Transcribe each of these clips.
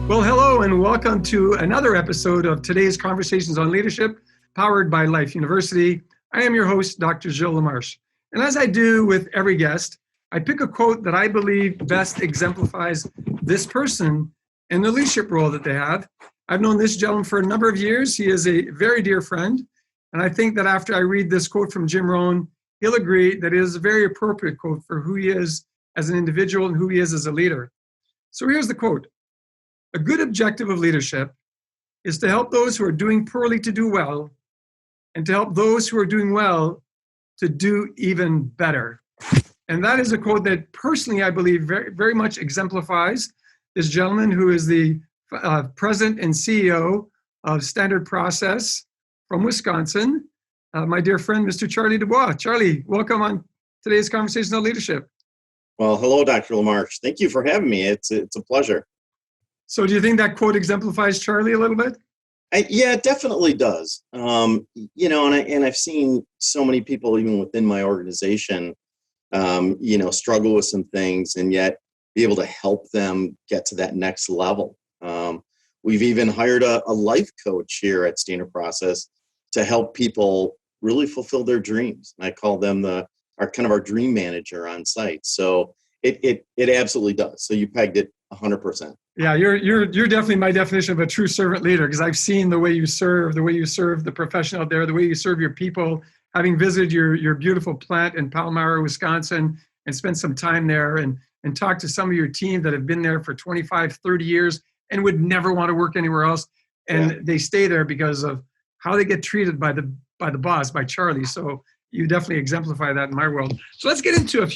Well, hello and welcome to another episode of today's Conversations on Leadership, powered by Life University. I am your host, Dr. Gilles LaMarche. And as I do with every guest, I pick a quote that I believe best exemplifies this person and the leadership role that they have. I've known this gentleman for a number of years. He is a very dear friend. And I think that after I read this quote from Jim Rohn, he'll agree that it is a very appropriate quote for who he is as an individual and who he is as a leader. So here's the quote. A good objective of leadership is to help those who are doing poorly to do well, and to help those who are doing well to do even better. And that is a quote that personally I believe very, very much exemplifies this gentleman who is the president and CEO of Standard Process from Wisconsin, my dear friend, Mr. Charlie Dubois. Charlie, welcome on today's Conversation on Leadership. Well, hello, Dr. LaMarche. Thank you for having me. It's a pleasure. So do you think that quote exemplifies Charlie a little bit? Yeah, it definitely does. And I've seen so many people, even within my organization, struggle with some things and yet be able to help them get to that next level. We've even hired a life coach here at Standard Process to help people really fulfill their dreams. And I call them our dream manager on site. So it absolutely does. So you pegged it 100%. Yeah, you're definitely my definition of a true servant leader, because I've seen the way you serve the profession out there, the way you serve your people, having visited your beautiful plant in Palmyra, Wisconsin, and spent some time there and talked to some of your team that have been there for 25, 30 years and would never want to work anywhere else. And They stay there because of how they get treated by the boss, by Charlie. So you definitely exemplify that in my world. So let's get into a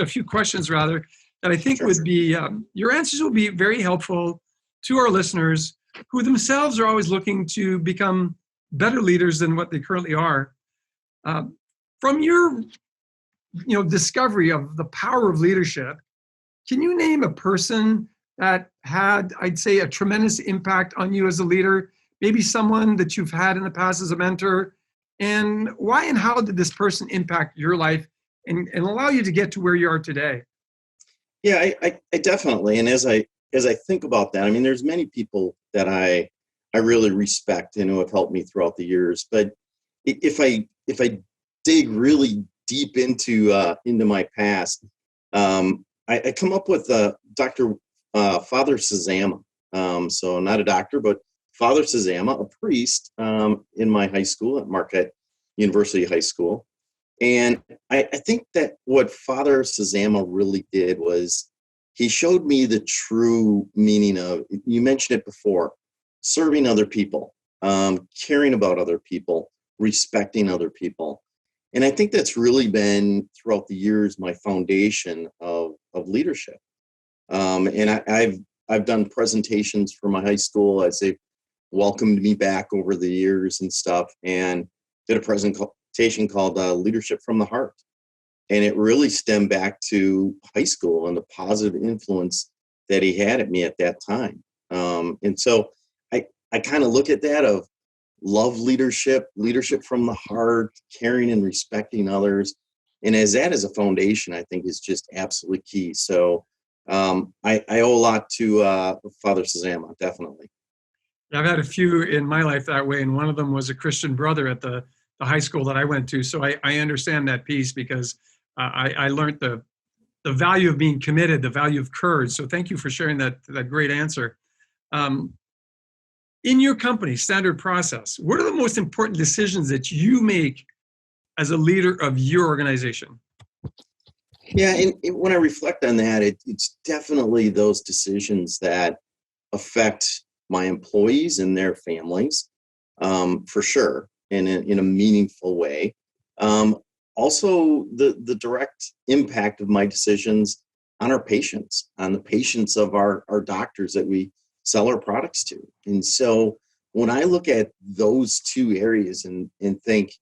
few questions rather. That I think would be, your answers will be very helpful to our listeners who themselves are always looking to become better leaders than what they currently are. From your discovery of the power of leadership, can you name a person that had, I'd say, a tremendous impact on you as a leader? Maybe someone that you've had in the past as a mentor, and why and how did this person impact your life and allow you to get to where you are today? Yeah, I definitely. And as I think about that, I mean, there's many people that I really respect and who have helped me throughout the years. But if I dig really deep into my past, I come up with Dr. Father Sazama. So not a doctor, but Father Sazama, a priest in my high school at Marquette University High School. And I think that what Father Sazama really did was he showed me the true meaning of, you mentioned it before, serving other people, caring about other people, respecting other people. And I think that's really been throughout the years my foundation of leadership. And I've done presentations for my high school as they've welcomed me back over the years and stuff, and did a presentation called Leadership from the Heart. And it really stemmed back to high school and the positive influence that he had at me at that time. And so I kind of look at that of love leadership from the heart, caring and respecting others. And as that is a foundation, I think is just absolutely key. So I owe a lot to Father Sazama, definitely. I've had a few in my life that way, and one of them was a Christian brother at the high school that I went to. So I understand that piece because I learned the value of being committed, the value of courage. So thank you for sharing that great answer. In your company, Standard Process, what are the most important decisions that you make as a leader of your organization? Yeah, and when I reflect on that, it's definitely those decisions that affect my employees and their families, for sure. In a meaningful way. Also, the direct impact of my decisions on our patients, on the patients of our doctors that we sell our products to. And so when I look at those two areas and think,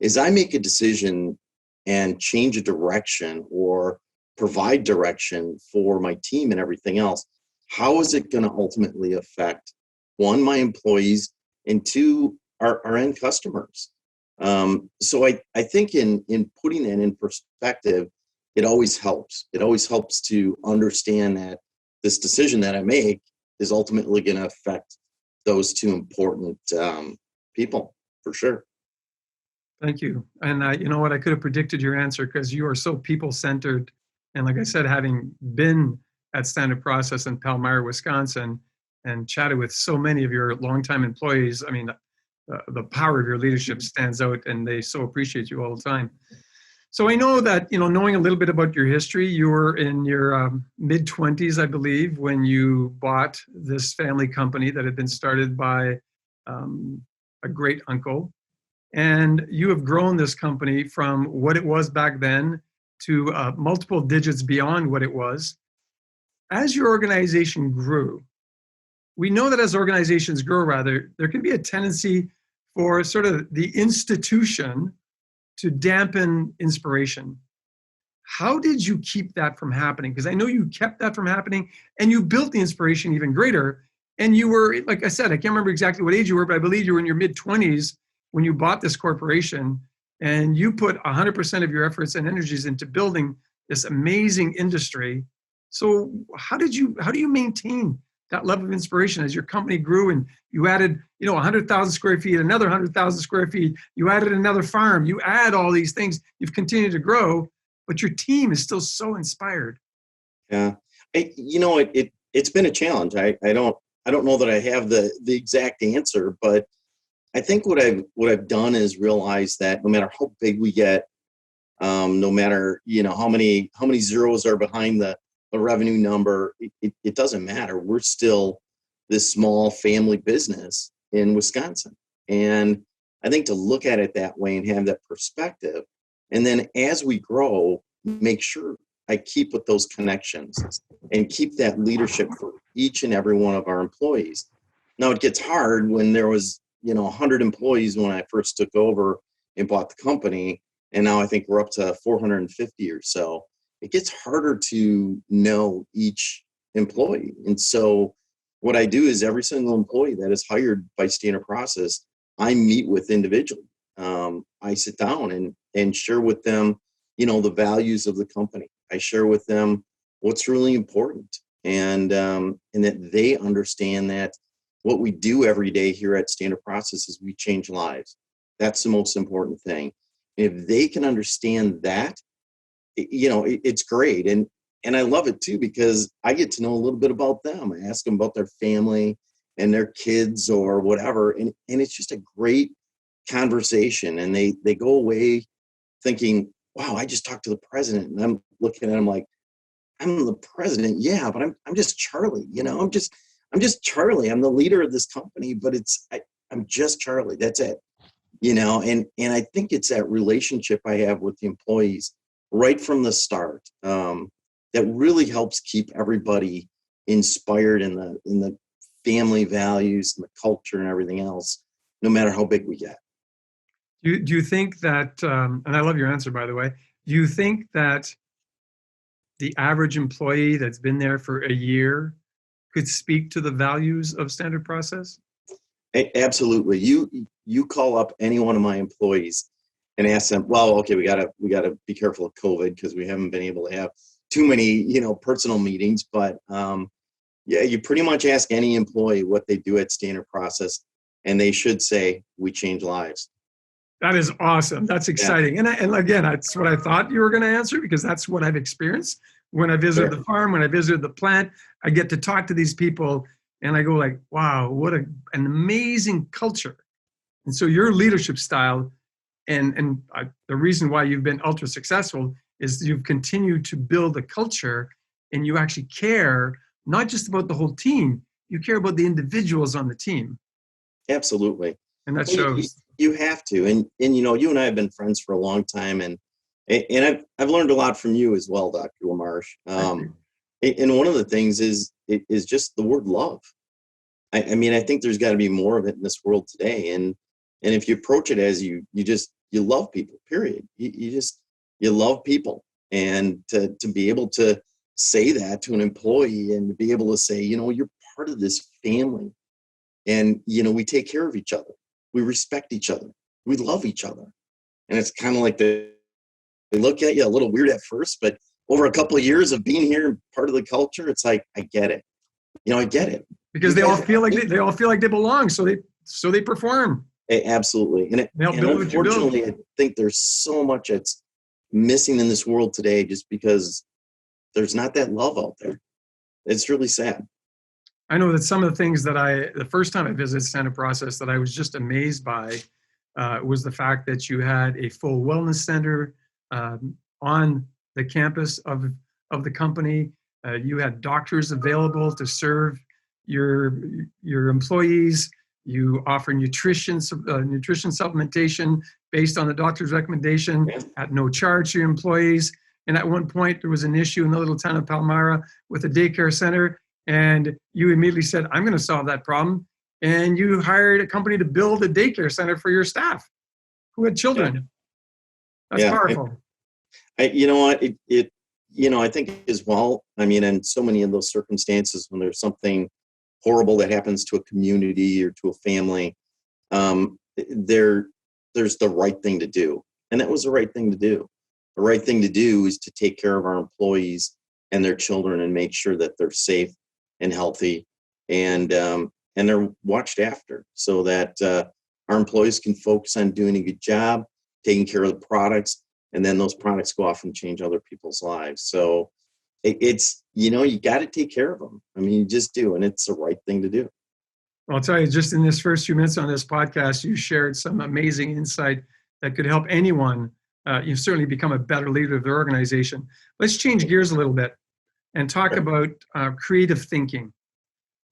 as I make a decision and change a direction or provide direction for my team and everything else, how is it going to ultimately affect, one, my employees, and two, our end customers? So I think in putting that in perspective, it always helps. It always helps to understand that this decision that I make is ultimately going to affect those two important people for sure. Thank you. And you know what? I could have predicted your answer because you are so people-centered. And like I said, having been at Standard Process in Palmyra, Wisconsin, and chatted with so many of your longtime employees, I mean, the power of your leadership stands out, and they so appreciate you all the time. So I know that, knowing a little bit about your history, you were in your mid-20s, I believe, when you bought this family company that had been started by a great uncle. And you have grown this company from what it was back then to multiple digits beyond what it was. As your organization grew, we know that as organizations grow, rather, there can be a tendency for sort of the institution to dampen inspiration. How did you keep that from happening? Because I know you kept that from happening, and you built the inspiration even greater. And you were, like I said, I can't remember exactly what age you were, but I believe you were in your mid-20s when you bought this corporation, and you put 100% of your efforts and energies into building this amazing industry. So how do you maintain that level of inspiration as your company grew and you added, 100,000 square feet, another 100,000 square feet, you added another farm, you add all these things, you've continued to grow, but your team is still so inspired. Yeah, it's been a challenge. I don't know that I have the exact answer, but I think what I've done is realize that no matter how big we get, no matter how many zeros are behind the revenue number, it doesn't matter. We're still this small family business in Wisconsin, and I think to look at it that way and have that perspective, and then as we grow, make sure I keep with those connections and keep that leadership for each and every one of our employees. Now it gets hard when there was 100 employees when I first took over and bought the company. And now I think we're up to 450 or so. It gets harder to know each employee. And so what I do is every single employee that is hired by Standard Process, I meet with individually. I sit down and share with them, the values of the company. I share with them what's really important, and that they understand that what we do every day here at Standard Process is we change lives. That's the most important thing. And if they can understand that, it's great. And I love it too, because I get to know a little bit about them. I ask them about their family and their kids or whatever. And it's just a great conversation. And they go away thinking, wow, I just talked to the president. And I'm looking at them like, I'm the president. Yeah, but I'm just Charlie, I'm just Charlie. I'm the leader of this company, but I'm just Charlie. That's it. And I think it's that relationship I have with the employees right from the start that really helps keep everybody inspired in the family values and the culture and everything else, no matter how big we get. Do you think that, and I love your answer, by the way, do you think that the average employee that's been there for a year could speak to the values of Standard Process? Absolutely. You call up any one of my employees and ask them, well, okay, we gotta be careful of COVID because we haven't been able to have too many, personal meetings. But yeah, you pretty much ask any employee what they do at Standard Process, and they should say, we change lives. That is awesome. That's exciting. Yeah. And again, that's what I thought you were going to answer, because that's what I've experienced. When I visited the farm, when I visited the plant, I get to talk to these people and I go like, wow, what an amazing culture. And so your leadership style and the reason why you've been ultra successful is you've continued to build a culture, and you actually care not just about the whole team, you care about the individuals on the team. Absolutely. And that shows. You have to. And you and I have been friends for a long time, and I've learned a lot from you as well, Dr. LaMarche. And one of the things is just the word love. I mean, I think there's got to be more of it in this world today. And if you approach it as you love people, period. You love people. And to be able to say that to an employee and to be able to say, you're part of this family, and, we take care of each other. We respect each other. We love each other. And it's kind of like they look at you a little weird at first, but over a couple of years of being here and part of the culture, it's like, I get it. I get it. because they all feel like they belong. So they perform. Absolutely. And They help build what you build. unfortunately, I think there's so much that's missing in this world today just because there's not that love out there. It's really sad. I know that some of the things that the first time I visited Santa Process that I was just amazed by was the fact that you had a full wellness center on the campus of the company. You had doctors available to serve your employees. You offer nutrition supplementation based on the doctor's recommendation at no charge to your employees. And at one point, there was an issue in the little town of Palmyra with a daycare center. And you immediately said, I'm going to solve that problem. And you hired a company to build a daycare center for your staff who had children. That's powerful. You know what? I think as well, I mean, in so many of those circumstances, when there's something horrible that happens to a community or to a family, there's the right thing to do. And that was the right thing to do. The right thing to do is to take care of our employees and their children and make sure that they're safe and healthy and they're watched after so that our employees can focus on doing a good job, taking care of the products, and then those products go off and change other people's lives. So it's, you got to take care of them. I mean, you just do, and it's the right thing to do. Well, I'll tell you, just in this first few minutes on this podcast, you shared some amazing insight that could help anyone. You certainly become a better leader of their organization. Let's change gears a little bit and talk about creative thinking.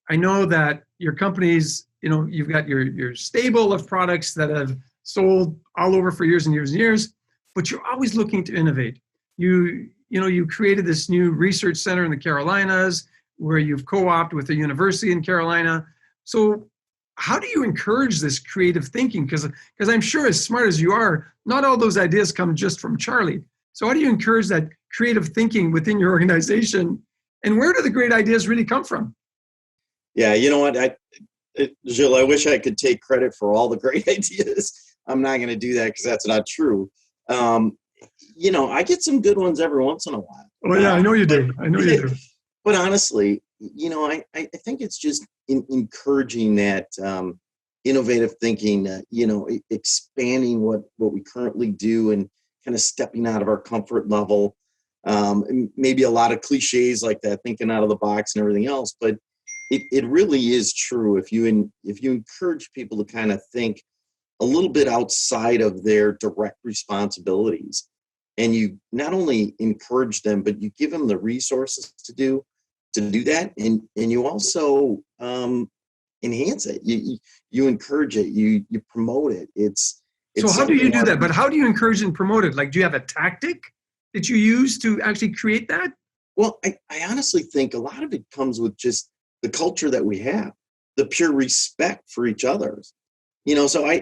I know that your companies, you've got your stable of products that have sold all over for years and years and years, but you're always looking to innovate. You created this new research center in the Carolinas where you've co-opted with a university in Carolina. So how do you encourage this creative thinking? Because I'm sure as smart as you are, not all those ideas come just from Charlie. So how do you encourage that creative thinking within your organization? And where do the great ideas really come from? Yeah, you know what, Gilles, I wish I could take credit for all the great ideas. I'm not going to do that because that's not true. I get some good ones every once in a while. Oh yeah, I know you do. But honestly, I think it's just encouraging that innovative thinking, expanding what we currently do and kind of stepping out of our comfort level. Maybe a lot of cliches like that, thinking out of the box and everything else, but it really is true. If you encourage people to kind of think a little bit outside of their direct responsibilities, and you not only encourage them, but you give them the resources to do that, and you also enhance it. You encourage it. You promote it. It's so how do you do that? But how do you encourage and promote it? Like, do you have a tactic that you use to actually create that? Well, I honestly think a lot of it comes with just the culture that we have, the pure respect for each other. So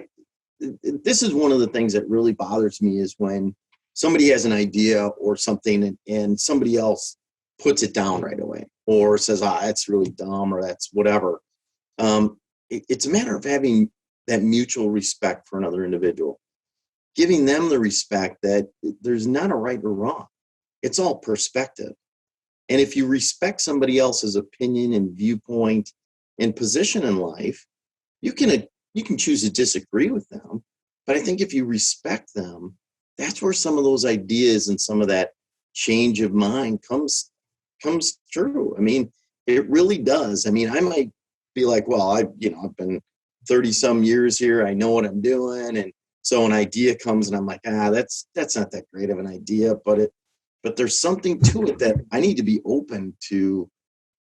this is one of the things that really bothers me is when somebody has an idea or something and somebody else puts it down right away or says, that's really dumb or that's whatever. It's a matter of having that mutual respect for another individual, giving them the respect that there's not a right or wrong. It's all perspective. And if you respect somebody else's opinion and viewpoint and position in life, you can choose to disagree with them. But I think if you respect them, that's where some of those ideas and some of that change of mind comes true. I mean, it really does. I mean, I might be like, well, I've been 30 some years here. I know what I'm doing. And so an idea comes and I'm like, that's not that great of an idea, but there's something to it that I need to be open to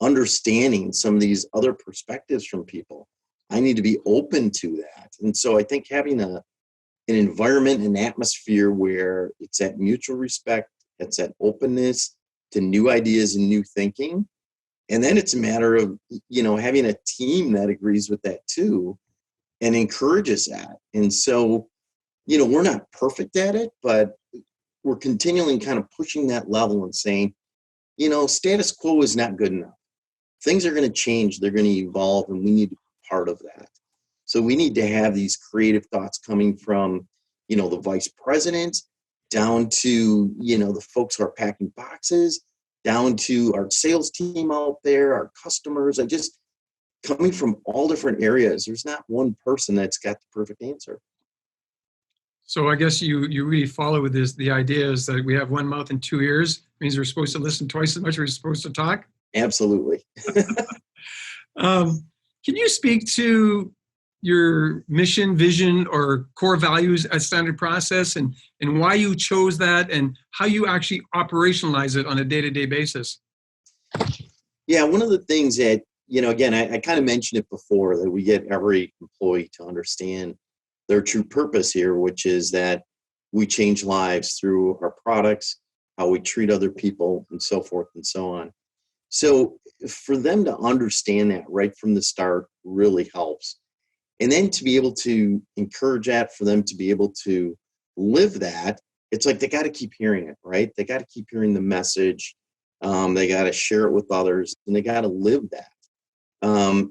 understanding some of these other perspectives from people. I need to be open to that. And so I think having an environment, an atmosphere where it's that mutual respect, it's that openness to new ideas and new thinking. And then it's a matter of, having a team that agrees with that too and encourages that. And so, we're not perfect at it, but we're continually kind of pushing that level and saying, status quo is not good enough. Things are going to change. They're going to evolve, and we need to be part of that. So we need to have these creative thoughts coming from, the vice president down to, the folks who are packing boxes, down to our sales team out there, our customers. coming from all different areas. There's not one person that's got the perfect answer. So I guess you really follow with this. The idea is that we have one mouth and two ears. It means we're supposed to listen twice as much as we're supposed to talk. Absolutely. Can you speak to your mission, vision, or core values at Standard Process, and why you chose that and how you actually operationalize it on a day-to-day basis? Yeah, one of the things that, again, I kind of mentioned it before, that we get every employee to understand their true purpose here, which is that we change lives through our products, how we treat other people, and so forth and so on. So for them to understand that right from the start really helps. And then to be able to encourage that, for them to be able to live that, it's like they got to keep hearing it, right? They got to keep hearing the message. They got to share it with others, and they got to live that.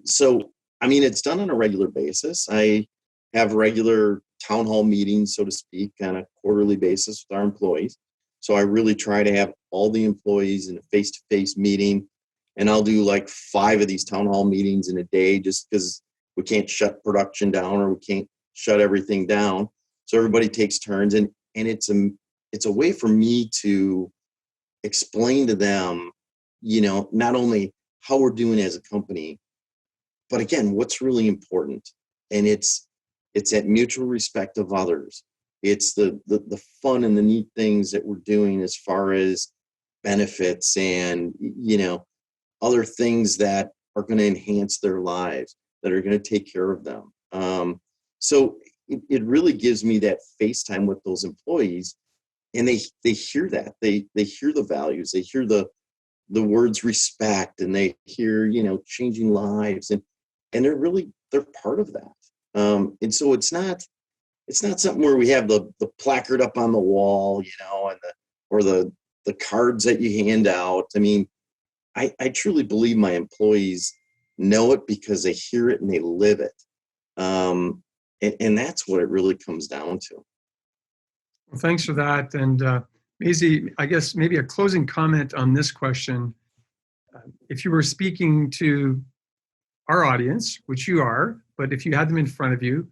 So, it's done on a regular basis. I have regular town hall meetings, so to speak, on a quarterly basis with our employees. So I really try to have all the employees in a face-to-face meeting, and I'll do like 5 of these town hall meetings in a day, just because we can't shut production down, or we can't shut everything down. So everybody takes turns, and it's a way for me to explain to them, not only how we're doing as a company, but again, what's really important. And it's that mutual respect of others. It's the fun and the neat things that we're doing as far as benefits and, other things that are going to enhance their lives, that are going to take care of them. So it really gives me that face time with those employees, and they hear that. They hear the values, they hear the words respect, and they hear, changing lives, and they're part of that. And so it's not something where we have the placard up on the wall, or the cards that you hand out. I truly believe my employees know it because they hear it and they live it. And that's what it really comes down to. Well, thanks for that. And Maisie, I guess maybe a closing comment on this question. If you were speaking to our audience, which you are, but if you had them in front of you,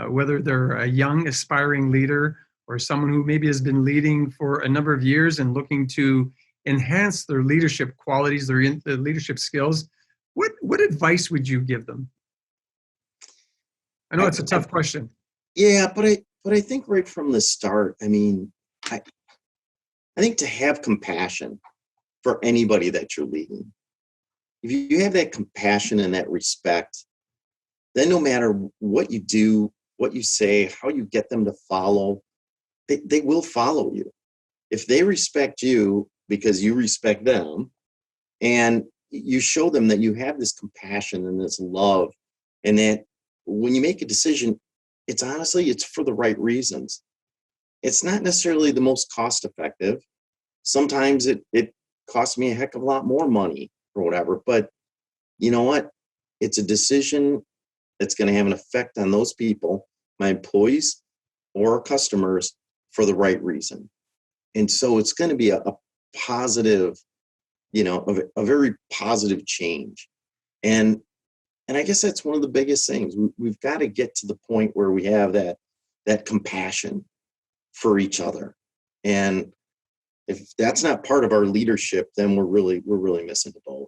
whether they're a young aspiring leader or someone who maybe has been leading for a number of years and looking to enhance their leadership qualities, their leadership skills, what advice would you give them? I know it's a tough question. Yeah, but I think right from the start, I think to have compassion for anybody that you're leading. If you have that compassion and that respect, then no matter what you do, what you say, how you get them to follow, they will follow you. If they respect you because you respect them, and you show them that you have this compassion and this love, and that when you make a decision, it's for the right reasons. It's not necessarily the most cost effective. Sometimes it costs me a heck of a lot more money or whatever, but you know what? It's a decision that's going to have an effect on those people, my employees or our customers, for the right reason. And so it's going to be a positive, a very positive change. And I guess that's one of the biggest things. We've got to get to the point where we have that compassion for each other. And if that's not part of our leadership, then we're really missing the boat.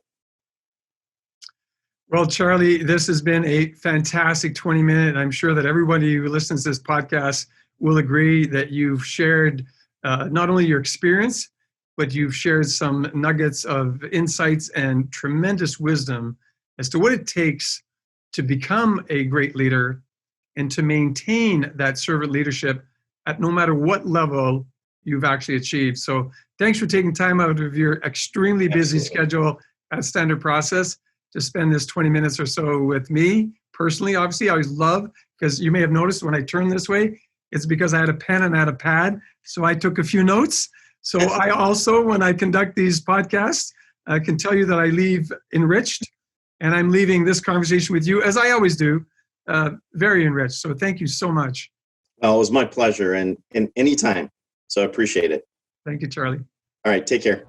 Well, Charlie, this has been a fantastic 20-minute. I'm sure that everybody who listens to this podcast will agree that you've shared not only your experience, but you've shared some nuggets of insights and tremendous wisdom as to what it takes to become a great leader and to maintain that servant leadership at no matter what level you've actually achieved. So thanks for taking time out of your extremely busy schedule at Standard Process to spend this 20 minutes or so with me personally. Obviously, I always love, because you may have noticed when I turn this way, it's because I had a pen and I had a pad. So I took a few notes. So I also, when I conduct these podcasts, I can tell you that I leave enriched, and I'm leaving this conversation with you, as I always do, very enriched. So thank you so much. Well, it was my pleasure, and anytime. So I appreciate it. Thank you, Charlie. All right, take care.